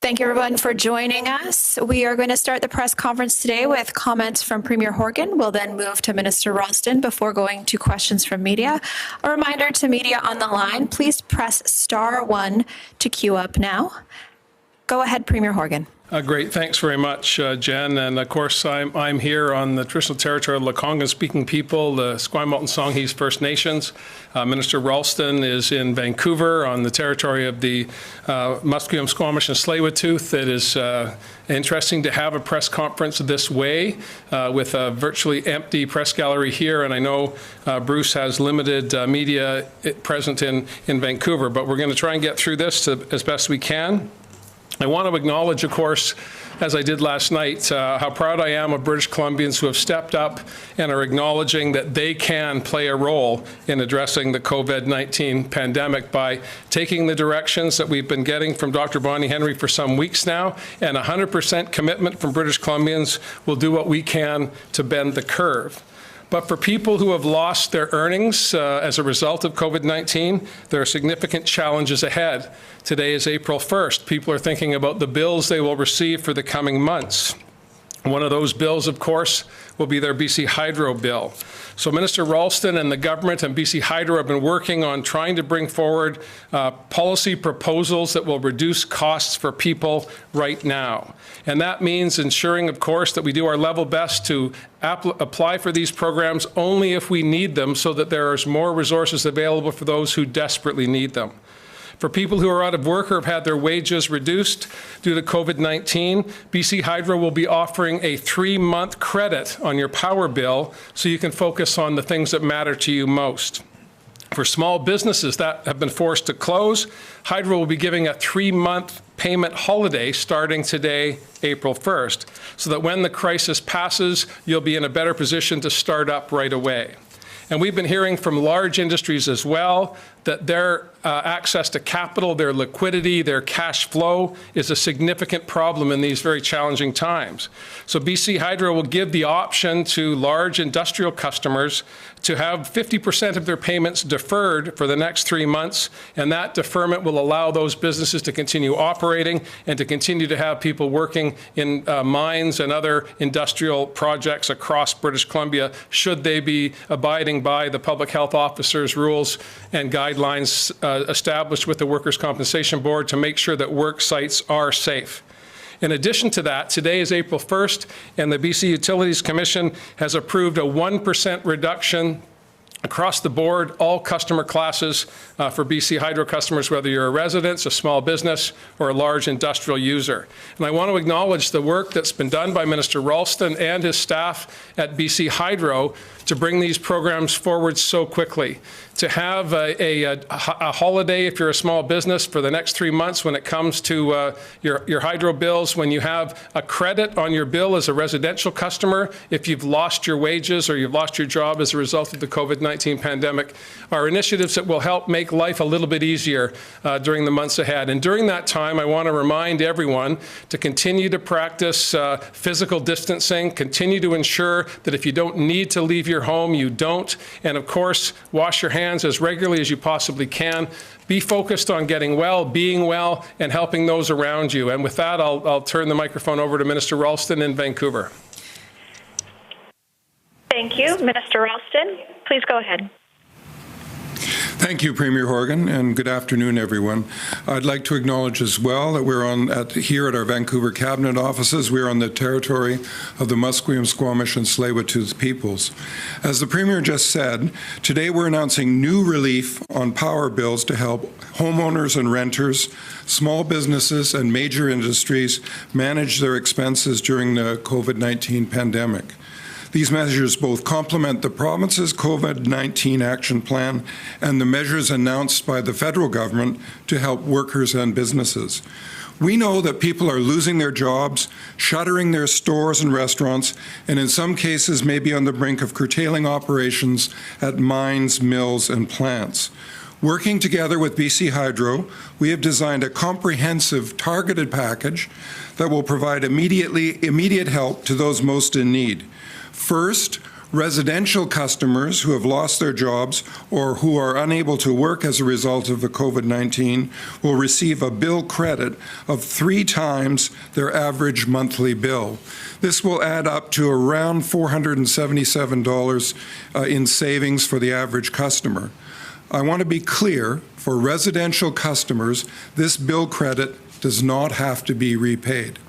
Thank you, everyone, for joining us. We are going to start the press conference today with comments from Premier Horgan. We'll then move to Minister Ralston before going to questions from media. A reminder to media on the line, please press *1 to queue up now. Go ahead, Premier Horgan. Great. Thanks very much, Jen. And of course, I'm here on the traditional territory of Lekwungen-speaking people, the Esquimalt and Songhees First Nations. Minister Ralston is in Vancouver on the territory of the Musqueam, Squamish, and Tsleil-Waututh. It is interesting to have a press conference this way with a virtually empty press gallery here. And I know Bruce has limited media present in Vancouver, but we're going to try and get through this as best we can. I want to acknowledge, of course, as I did last night, how proud I am of British Columbians who have stepped up and are acknowledging that they can play a role in addressing the COVID-19 pandemic by taking the directions that we've been getting from Dr. Bonnie Henry for some weeks now, and 100% commitment from British Columbians will do what we can to bend the curve. But for people who have lost their earnings as a result of COVID-19, there are significant challenges ahead. Today is April 1st. People are thinking about the bills they will receive for the coming months. One of those bills, of course, will be their BC Hydro bill. So Minister Ralston and the government and BC Hydro have been working on trying to bring forward policy proposals that will reduce costs for people right now. And that means ensuring, of course, that we do our level best to apply for these programs only if we need them, so that there is more resources available for those who desperately need them. For people who are out of work or have had their wages reduced due to COVID-19, BC Hydro will be offering a 3-month credit on your power bill so you can focus on the things that matter to you most. For small businesses that have been forced to close, Hydro will be giving a 3-month payment holiday starting today, April 1st, so that when the crisis passes, you'll be in a better position to start up right away. And we've been hearing from large industries as well that their access to capital, their liquidity, their cash flow is a significant problem in these very challenging times. So BC Hydro will give the option to large industrial customers to have 50% of their payments deferred for the next 3 months, and that deferment will allow those businesses to continue operating and to continue to have people working in mines and other industrial projects across British Columbia, should they be abiding by the public health officer's rules and guidelines established with the Workers' Compensation Board to make sure that work sites are safe. In addition to that, today is April 1st, and the BC Utilities Commission has approved a 1% reduction across the board, all customer classes for BC Hydro customers, whether you're a resident, a small business, or a large industrial user. And I want to acknowledge the work that's been done by Minister Ralston and his staff at BC Hydro to bring these programs forward so quickly. To have a holiday if you're a small business for the next 3 months when it comes to your hydro bills, when you have a credit on your bill as a residential customer, if you've lost your wages or you've lost your job as a result of the COVID-19 pandemic, are initiatives that will help make life a little bit easier during the months ahead. And during that time, I want to remind everyone to continue to practice physical distancing, continue to ensure that if you don't need to leave your home, you don't. And of course, wash your hands as regularly as you possibly can. Be focused on getting well, being well, and helping those around you. And with that, I'll turn the microphone over to Minister Ralston in Vancouver. Thank you. Minister Ralston, please go ahead. Thank you, Premier Horgan, and good afternoon, everyone. I'd like to acknowledge as well that we're here at our Vancouver Cabinet offices. We're on the territory of the Musqueam, Squamish, and Tsleil-Waututh peoples. As the Premier just said, today we're announcing new relief on power bills to help homeowners and renters, small businesses, and major industries manage their expenses during the COVID-19 pandemic. These measures both complement the province's COVID-19 action plan and the measures announced by the federal government to help workers and businesses. We know that people are losing their jobs, shuttering their stores and restaurants, and in some cases may be on the brink of curtailing operations at mines, mills, and plants. Working together with BC Hydro, we have designed a comprehensive, targeted package that will provide immediate help to those most in need. First, Residential customers who have lost their jobs or who are unable to work as a result of the COVID-19 will receive a bill credit of 3 times their average monthly bill. This will add up to around $477 in savings for the average customer. I want to be clear, for residential customers, this bill credit does not have to be repaid.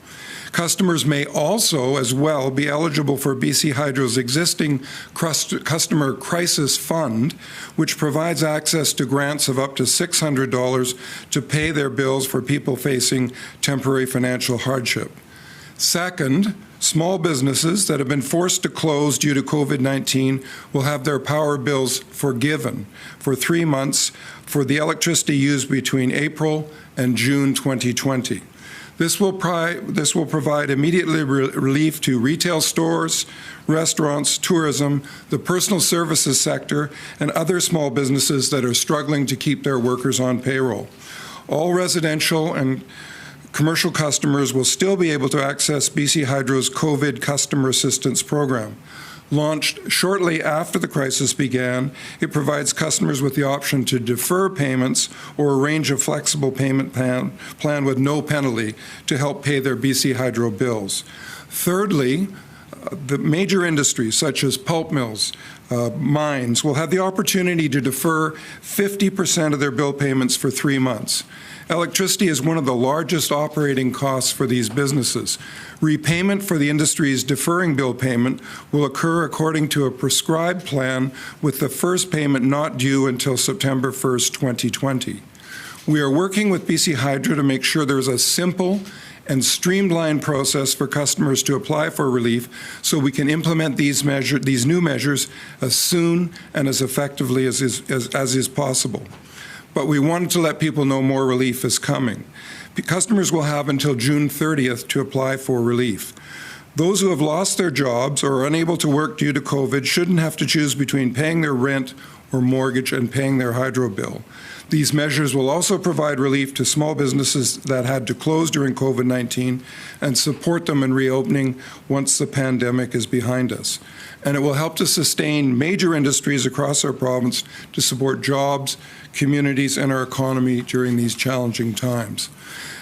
Customers may also, as well, be eligible for BC Hydro's existing Customer Crisis Fund, which provides access to grants of up to $600 to pay their bills for people facing temporary financial hardship. Second, small businesses that have been forced to close due to COVID-19 will have their power bills forgiven for 3 months for the electricity used between April and June 2020. This will provide immediate relief to retail stores, restaurants, tourism, the personal services sector, and other small businesses that are struggling to keep their workers on payroll. All residential and commercial customers will still be able to access BC Hydro's COVID Customer Assistance Program. Launched shortly after the crisis began, it provides customers with the option to defer payments or arrange a flexible payment plan with no penalty to help pay their BC Hydro bills. Thirdly, the major industries such as pulp mills, mines will have the opportunity to defer 50% of their bill payments for 3 months. Electricity is one of the largest operating costs for these businesses. Repayment for the industries deferring bill payment will occur according to a prescribed plan, with the first payment not due until September 1st, 2020. We are working with BC Hydro to make sure there is a simple and streamlined process for customers to apply for relief, so we can implement these new measures as soon and as effectively as is possible. But we wanted to let people know more relief is coming. Customers will have until June 30th to apply for relief. Those who have lost their jobs or are unable to work due to COVID shouldn't have to choose between paying their rent or mortgage and paying their hydro bill. These measures will also provide relief to small businesses that had to close during COVID-19 and support them in reopening once the pandemic is behind us. And it will help to sustain major industries across our province to support jobs, communities, and our economy during these challenging times.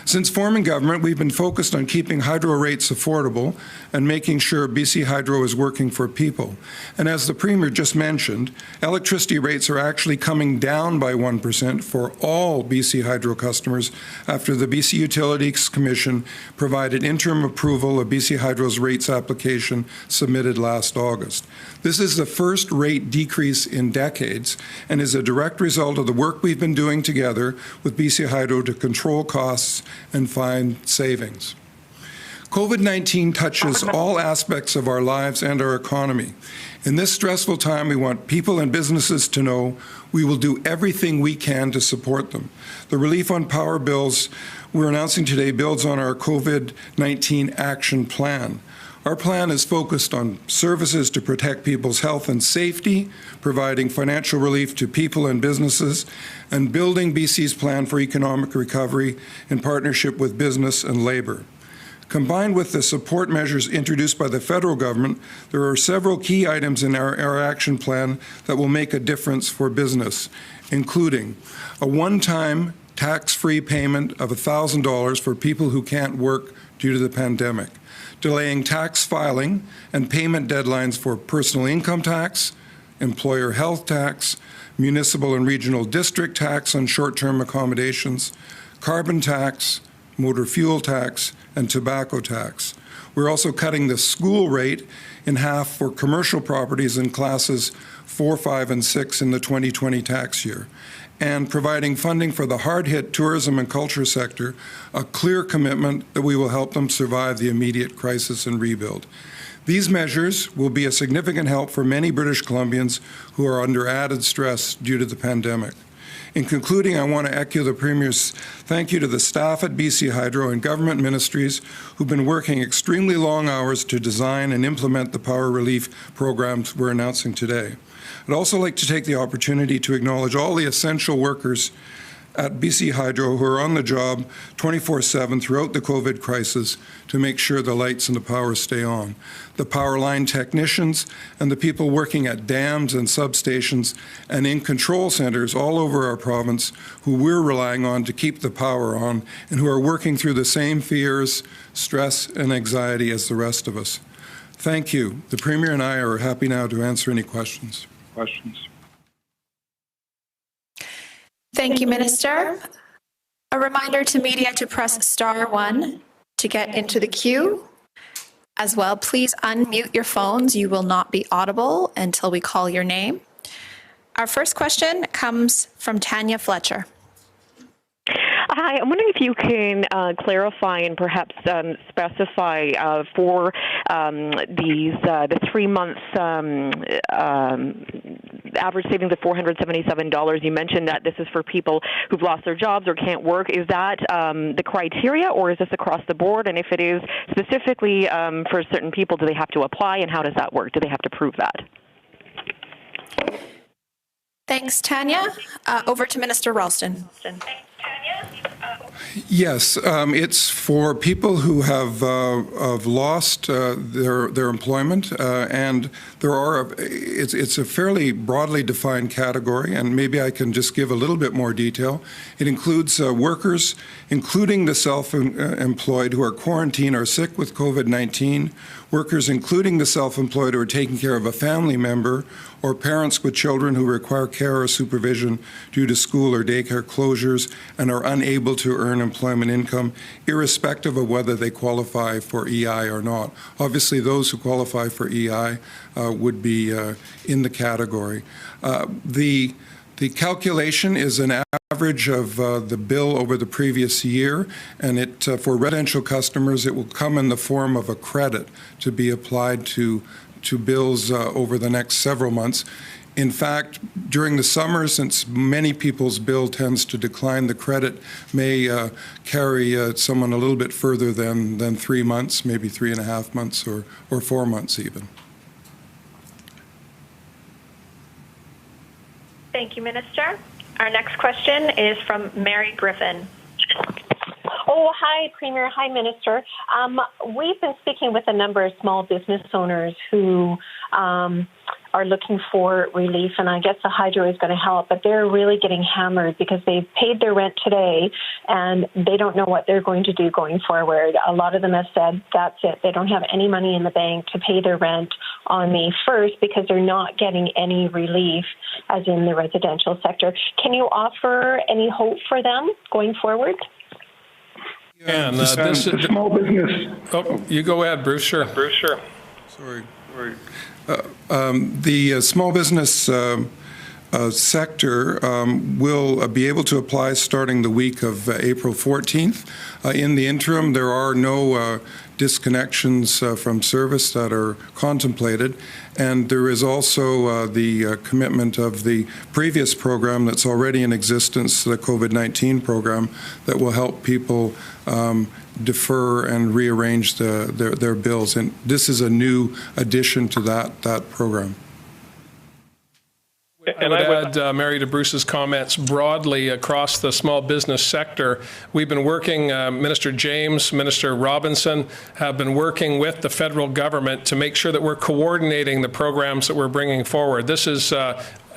Since forming government, we've been focused on keeping hydro rates affordable and making sure BC Hydro is working for people. And as the Premier just mentioned, electricity rates are actually coming down by 1% for all BC Hydro customers after the BC Utilities Commission provided interim approval of BC Hydro's rates application submitted last August. This is the first rate decrease in decades and is a direct result of the work we've been doing together with BC Hydro to control costs and find savings. COVID-19 touches all aspects of our lives and our economy. In this stressful time, we want people and businesses to know we will do everything we can to support them. The relief on power bills we're announcing today builds on our COVID-19 action plan. Our plan is focused on services to protect people's health and safety, providing financial relief to people and businesses, and building BC's plan for economic recovery in partnership with business and labour. Combined with the support measures introduced by the federal government, there are several key items in our action plan that will make a difference for business, including a one-time tax-free payment of $1,000 for people who can't work due to the pandemic, delaying tax filing and payment deadlines for personal income tax, employer health tax, municipal and regional district tax on short-term accommodations, carbon tax, motor fuel tax, and tobacco tax. We're also cutting the school rate in half for commercial properties in classes 4, 5, and 6 in the 2020 tax year, and providing funding for the hard-hit tourism and culture sector, a clear commitment that we will help them survive the immediate crisis and rebuild. These measures will be a significant help for many British Columbians who are under added stress due to the pandemic. In concluding, I want to echo the Premier's thank you to the staff at BC Hydro and government ministries who've been working extremely long hours to design and implement the power relief programs we're announcing today. I'd also like to take the opportunity to acknowledge all the essential workers at BC Hydro who are on the job 24/7 throughout the COVID crisis to make sure the lights and the power stay on. The power line technicians and the people working at dams and substations and in control centres all over our province who we're relying on to keep the power on and who are working through the same fears, stress and anxiety as the rest of us. Thank you. The Premier and I are happy now to answer any questions. Thank you, Minister. A reminder to media to press *1 to get into the queue. As well, please unmute your phones. You will not be audible until we call your name. Our first question comes from Tanya Fletcher. Hi, I'm wondering if you can clarify and perhaps specify for the 3 months average savings of $477. You mentioned that this is for people who've lost their jobs or can't work. Is that the criteria, or is this across the board? And if it is specifically for certain people, do they have to apply, and how does that work? Do they have to prove that? Thanks, Tanya. Over to Minister Ralston. Yes, it's for people who have lost their employment, and it's a fairly broadly defined category, and maybe I can just give a little bit more detail. It includes workers, including the self-employed who are quarantined or sick with COVID-19, workers including the self-employed who are taking care of a family member, or parents with children who require care or supervision due to school or daycare closures and are unable to earn employment income, irrespective of whether they qualify for EI or not. Obviously, those who qualify for EI would be in the category. The calculation is an average of the bill over the previous year, and for residential customers, it will come in the form of a credit to be applied to bills over the next several months. In fact, during the summer, since many people's bill tends to decline, the credit may carry someone a little bit further than 3 months, maybe 3.5 months or 4 months even. Thank you, Minister. Our next question is from Mary Griffin. Oh, hi, Premier. Hi, Minister. We've been speaking with a number of small business owners who are looking for relief, and I guess the hydro is going to help, but they're really getting hammered because they've paid their rent today, and they don't know what they're going to do going forward. A lot of them have said that's it. They don't have any money in the bank to pay their rent on May 1st because they're not getting any relief, as in the residential sector. Can you offer any hope for them going forward? And the small business. Oh, you go ahead, Bruce. Sure. Sorry. The small business sector will be able to apply starting the week of April 14th. In the interim, there are no disconnections from service that are contemplated, and there is also the commitment of the previous program that's already in existence, the COVID-19 program, that will help people defer and rearrange their bills. And this is a new addition to that program. I would add, Mary, to Bruce's comments, broadly across the small business sector, we've been working, Minister James, Minister Robinson, have been working with the federal government to make sure that we're coordinating the programs that we're bringing forward. This is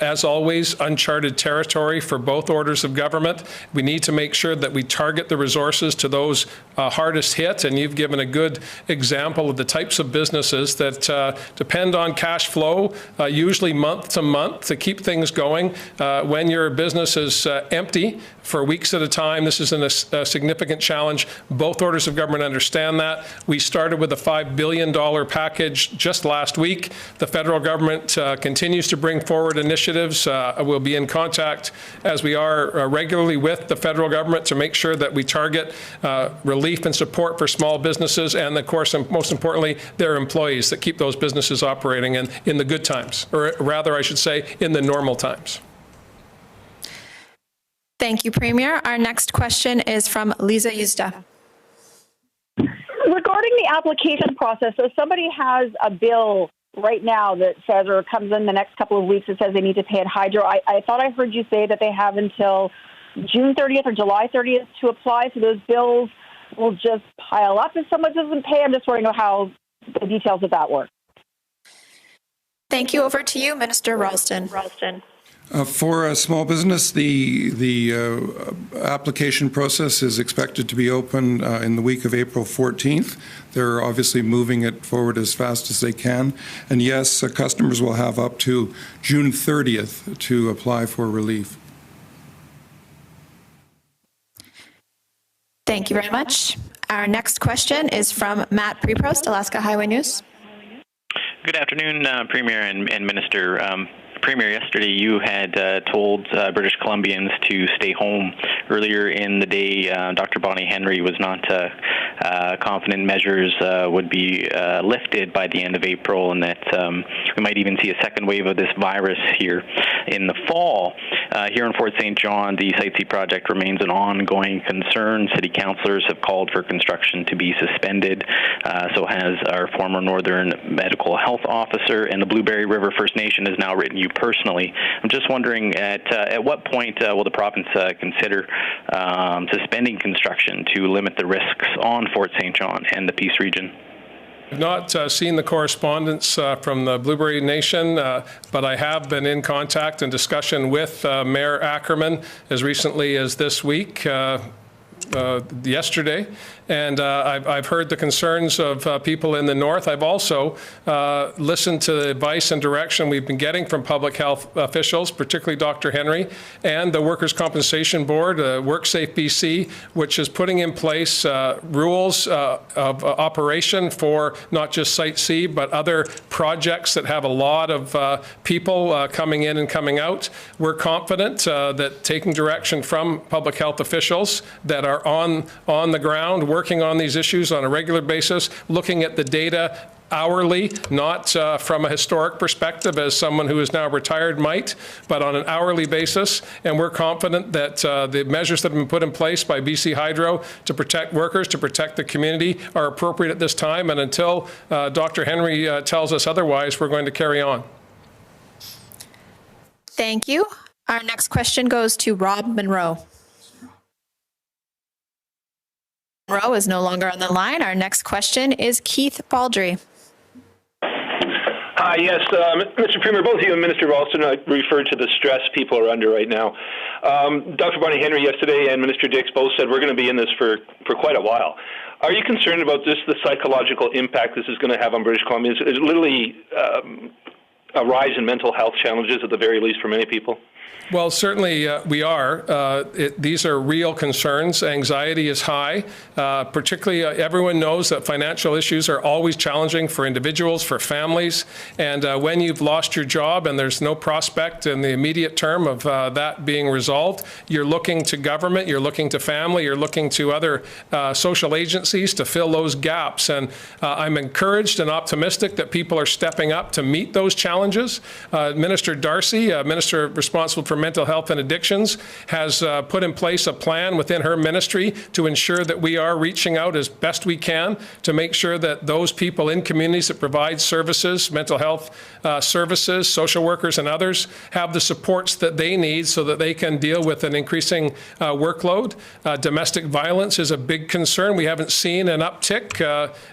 as always, uncharted territory for both orders of government. We need to make sure that we target the resources to those hardest hit, and you've given a good example of the types of businesses that depend on cash flow, usually month to month, to keep things going. When your business is empty for weeks at a time, this is a significant challenge. Both orders of government understand that. We started with a $5 billion package just last week. The federal government continues to bring forward initiatives. We'll be in contact, as we are regularly, with the federal government to make sure that we target relief and support for small businesses and, of course, and most importantly, their employees that keep those businesses operating in the good times, or rather, I should say, in the normal times. Thank you, Premier. Our next question is from Lisa Yuzda. Regarding the application process, so somebody has a bill right now that says, or comes in the next couple of weeks that says they need to pay at hydro. I thought I heard you say that they have until June 30th or July 30th to apply, so those bills will just pile up if someone doesn't pay? I'm just wondering how the details of that work. Thank you. Over to you, Minister Ralston. For a small business, the application process is expected to be open in the week of April 14th. They're obviously moving it forward as fast as they can. And yes, customers will have up to June 30th to apply for relief. Thank you very much. Our next question is from Matt Preprost, Alaska Highway News. Good afternoon, Premier and Minister. Premier, yesterday you had told British Columbians to stay home. Earlier in the day, Dr. Bonnie Henry was not confident measures would be lifted by the end of April, and that we might even see a second wave of this virus here in the fall. Here in Fort St. John, the Site C project remains an ongoing concern. City councillors have called for construction to be suspended. So has our former Northern Medical Health Officer, and the Blueberry River First Nation has now written you personally. I'm just wondering at what point will the province consider suspending construction to limit the risks on Fort St. John and the Peace region? I've not seen the correspondence from the Blueberry Nation, but I have been in contact and discussion with Mayor Ackerman as recently as this week. Yesterday, and I've heard the concerns of people in the north. I've also listened to the advice and direction we've been getting from public health officials, particularly Dr. Henry and the Workers' Compensation Board, WorkSafe BC, which is putting in place rules of operation for not just Site C, but other projects that have a lot of people coming in and coming out. We're confident that taking direction from public health officials that are on the ground, working on these issues on a regular basis, looking at the data hourly, not from a historic perspective as someone who is now retired might, but on an hourly basis. And we're confident that the measures that have been put in place by BC Hydro to protect workers, to protect the community, are appropriate at this time. And until Dr. Henry tells us otherwise, we're going to carry on. Thank you. Our next question goes to Rob Monroe. Monroe is no longer on the line. Our next question is Keith Baldry. Hi, yes, Mr. Premier, both you and Minister Ralston referred to the stress people are under right now. Dr. Bonnie Henry yesterday and Minister Dix both said we're going to be in this for quite a while. Are you concerned about this, the psychological impact this is going to have on British Columbia? Is literally a rise in mental health challenges at the very least for many people? Well, certainly we are. These are real concerns. Anxiety is high. Particularly, everyone knows that financial issues are always challenging for individuals, for families. And when you've lost your job and there's no prospect in the immediate term of that being resolved, you're looking to government, you're looking to family, you're looking to other social agencies to fill those gaps. And I'm encouraged and optimistic that people are stepping up to meet those challenges. Minister Darcy, Minister responsible for Mental Health and Addictions, has put in place a plan within her ministry to ensure that we are reaching out as best we can to make sure that those people in communities that provide services, mental health services, social workers and others, have the supports that they need so that they can deal with an increasing workload. Domestic violence is a big concern. We haven't seen an uptick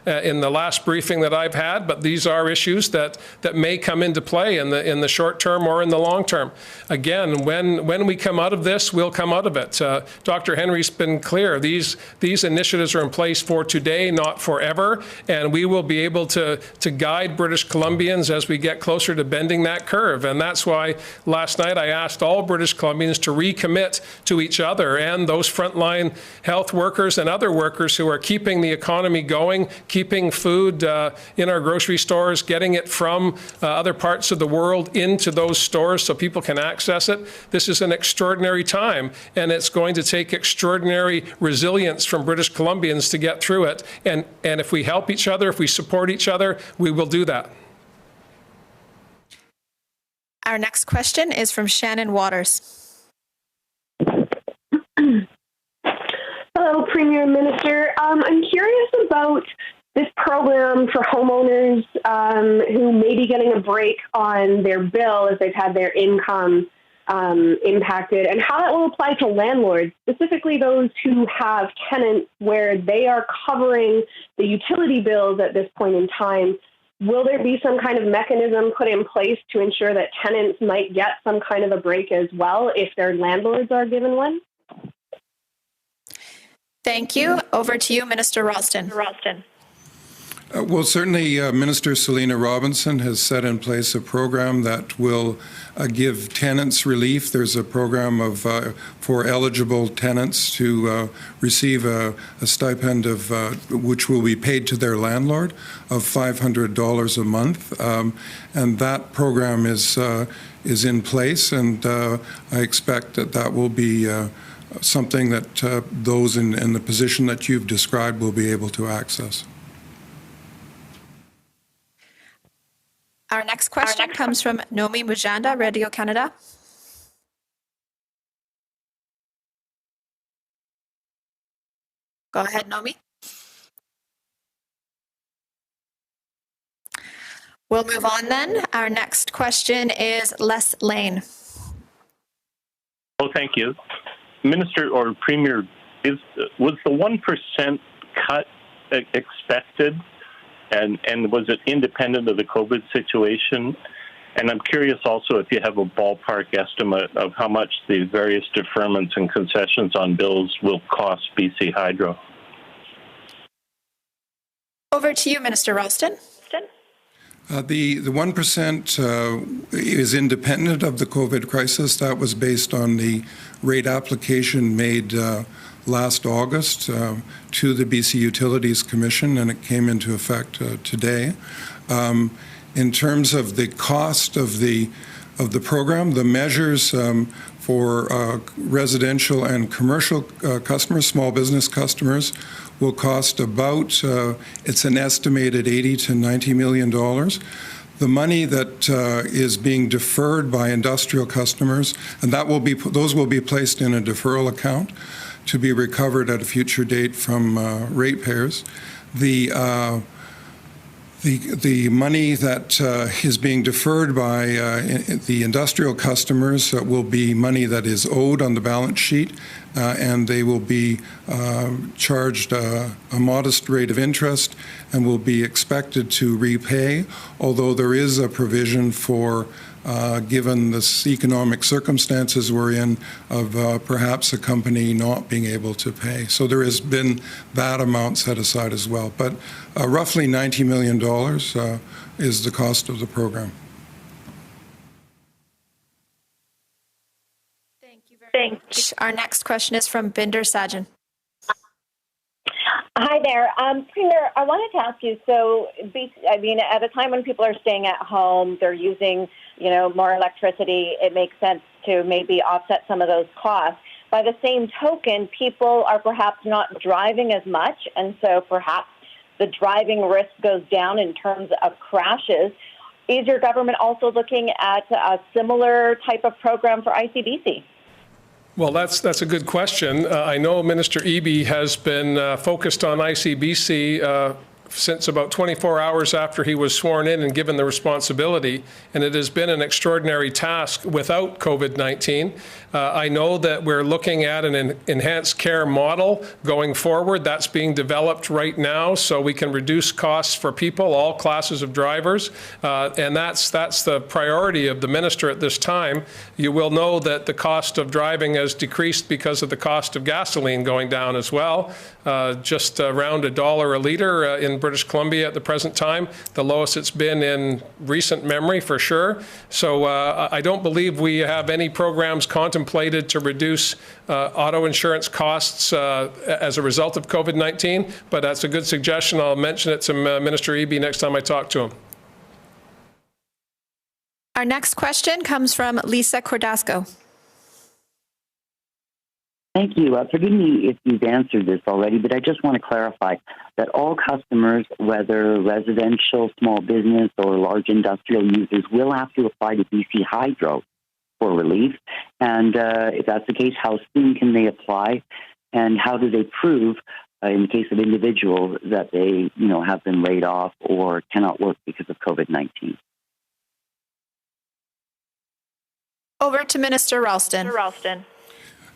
in the last briefing that I've had, but these are issues that may come into play in the short term or in the long term. Again, when we come out of this, we'll come out of it. Dr. Henry's been clear. These initiatives are in place for today, not forever, and we will be able to guide British Columbians as we get closer to bending that curve. And that's why last night I asked all British Columbians to recommit to each other and those frontline health workers and other workers who are keeping the economy going, keeping food in our grocery stores, getting it from other parts of the world into those stores so people can access it. This is an extraordinary time, and it's going to take extraordinary resilience from British Columbians to get through it. And if we help each other, if we support each other, we will do that. Our next question is from Shannon Waters. Hello, Premier and Minister. I'm curious about this program for homeowners who may be getting a break on their bill as they've had their income impacted, and how that will apply to landlords, specifically those who have tenants where they are covering the utility bills at this point in time. Will there be some kind of mechanism put in place to ensure that tenants might get some kind of a break as well if their landlords are given one? Thank you. Over to you, Minister Ralston. Well, certainly Minister Selina Robinson has set in place a program that will give tenants relief. There's a program for eligible tenants to receive a stipend of which will be paid to their landlord of $500 a month, and that program is in place, and I expect that will be something that those in the position that you've described will be able to access. Our next question comes from Nomi Mujanda, Radio Canada. Go ahead, Nomi. We'll move on then. Our next question is Les Lane. Oh, thank you. Minister or Premier, was the 1% cut expected? And was it independent of the COVID situation? And I'm curious also if you have a ballpark estimate of how much the various deferments and concessions on bills will cost BC Hydro. Over to you, Minister Ralston. The 1% is independent of the COVID crisis. That was based on the rate application made last August to the BC Utilities Commission, and it came into effect today. In terms of the cost of the program, the measures for residential and commercial customers, small business customers, will cost about, it's an estimated $80 to $90 million. The money that is being deferred by industrial customers, and those will be placed in a deferral account to be recovered at a future date from ratepayers. The money that is being deferred by the industrial customers will be money that is owed on the balance sheet, and they will be charged a modest rate of interest and will be expected to repay, although there is a provision for given the economic circumstances we're in, of perhaps a company not being able to pay. So there has been that amount set aside as well. But roughly $90 million is the cost of the program. Thank you very much. Our next question is from Binder Sajan. Hi there. Premier, I wanted to ask you, so, I mean, at a time when people are staying at home, they're using, more electricity, it makes sense to maybe offset some of those costs. By the same token, people are perhaps not driving as much, and so perhaps the driving risk goes down in terms of crashes. Is your government also looking at a similar type of program for ICBC? Well, that's a good question. I know Minister Eby has been focused on ICBC since about 24 hours after he was sworn in and given the responsibility, and it has been an extraordinary task without COVID-19. I know that we're looking at an enhanced care model going forward. That's being developed right now so we can reduce costs for people, all classes of drivers, and that's the priority of the minister at this time. You will know that the cost of driving has decreased because of the cost of gasoline going down as well, just around $1 a litre in British Columbia at the present time, the lowest it's been in recent memory for sure. So I don't believe we have any programs contemplated to reduce auto insurance costs as a result of COVID-19, but that's a good suggestion. I'll mention it to Minister Eby next time I talk to him. Our next question comes from Lisa Cordasco. Thank you. Forgive me if you've answered this already, but I just want to clarify that all customers, whether residential, small business, or large industrial users, will have to apply to BC Hydro for relief. And if that's the case, how soon can they apply? And how do they prove, in the case of individuals, that they, have been laid off or cannot work because of COVID-19? Over to Minister Ralston.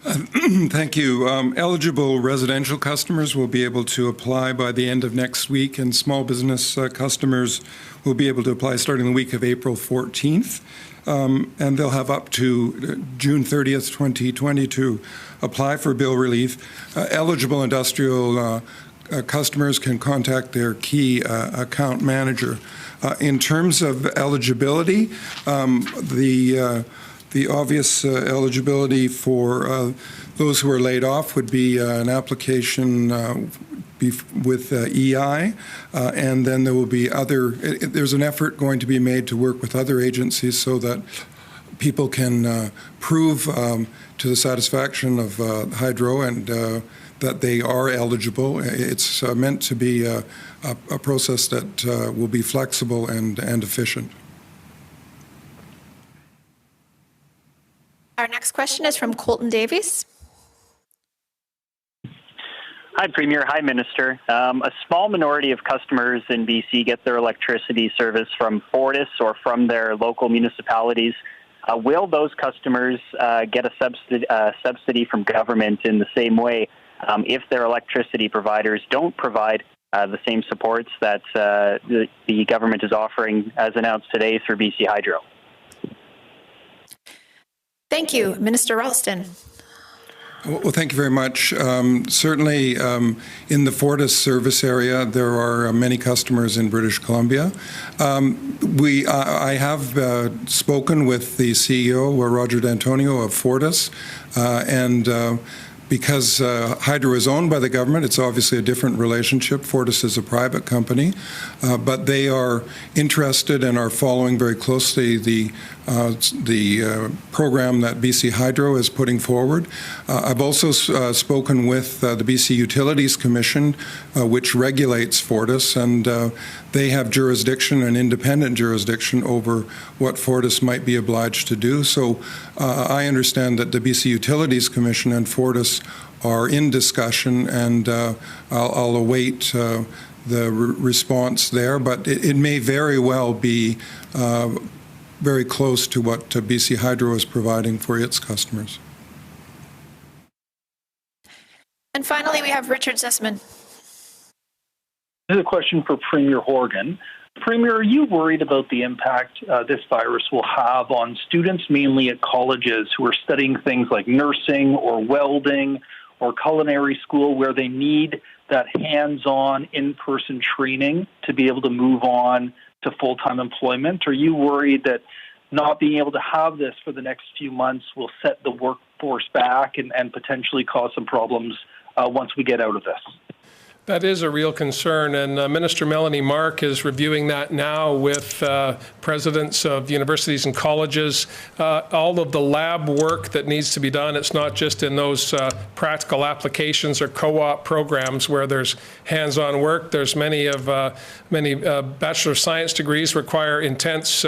Thank you. Eligible residential customers will be able to apply by the end of next week, and small business customers will be able to apply starting the week of April 14th. And they'll have up to June 30th, 2020 to apply for bill relief. Eligible industrial customers can contact their key account manager. In terms of eligibility, the obvious eligibility for those who are laid off would be an application with EI, and then there will be there's an effort going to be made to work with other agencies so that people can prove to the satisfaction of Hydro and that they are eligible. It's meant to be a process that will be flexible and efficient. Our next question is from Colton Davies. Hi, Premier. Hi, Minister. A small minority of customers in BC get their electricity service from Fortis or from their local municipalities. Will those customers get a subsidy from government in the same way if their electricity providers don't provide the same supports that the government is offering, as announced today, through BC Hydro? Thank you. Minister Ralston. Well, thank you very much. Certainly, in the Fortis service area, there are many customers in British Columbia. I have spoken with the CEO, Roger D'Antonio of Fortis, and because Hydro is owned by the government, it's obviously a different relationship. Fortis is a private company, but they are interested and are following very closely the program that BC Hydro is putting forward. I've also spoken with the BC Utilities Commission, which regulates Fortis, and they have jurisdiction, an independent jurisdiction, over what Fortis might be obliged to do. So I understand that the BC Utilities Commission and Fortis are in discussion, and I'll await the response there, but it may very well be very close to what BC Hydro is providing for its customers. And finally, we have Richard Zussman. This is a question for Premier Horgan. Premier, are you worried about the impact this virus will have on students, mainly at colleges, who are studying things like nursing or welding or culinary school, where they need that hands-on, in-person training to be able to move on to full-time employment? Are you worried that not being able to have this for the next few months will set the workforce back and potentially cause some problems once we get out of this? That is a real concern, and Minister Melanie Mark is reviewing that now with presidents of universities and colleges. All of the lab work that needs to be done, it's not just in those practical applications or co-op programs where there's hands-on work. There's many Bachelor of Science degrees require intense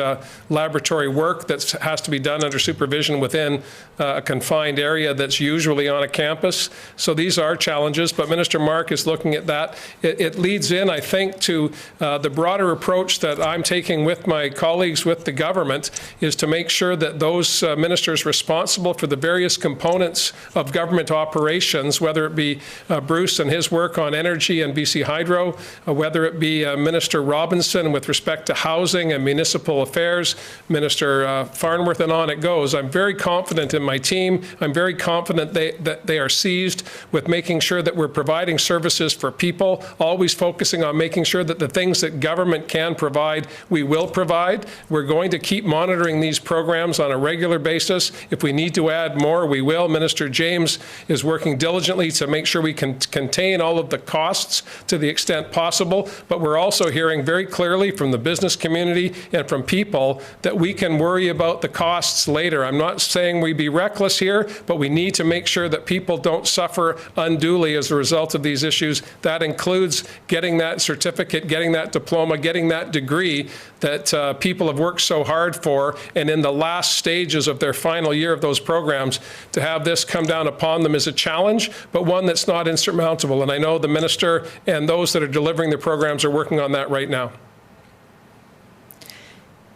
laboratory work that has to be done under supervision within a confined area that's usually on a campus. So these are challenges, but Minister Mark is looking at that. It leads in, I think, to the broader approach that I'm taking with my colleagues with the government, is to make sure that those ministers responsible for the various components of government operations, whether it be Bruce and his work on energy and BC Hydro, whether it be Minister Robinson with respect to housing and municipal affairs, Minister Farnworth, and on it goes. I'm very confident in my team. I'm very confident that they are seized with making sure that we're providing services for people, always focusing on making sure that the things that government can provide, we will provide. We're going to keep monitoring these programs on a regular basis. If we need to add more, we will. Minister James is working diligently to make sure we can contain all of the costs to the extent possible, but we're also hearing very clearly from the business community and from people that we can worry about the costs later. I'm not saying we be reckless here, but we need to make sure that people don't suffer unduly as a result of these issues. That includes getting that certificate, getting that diploma, getting that degree that people have worked so hard for, and in the last stages of their final year of those programs, to have this come down upon them is a challenge, but one that's not insurmountable. And I know the minister and those that are delivering the programs are working on that right now.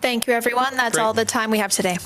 Thank you, everyone. That's all the time we have today.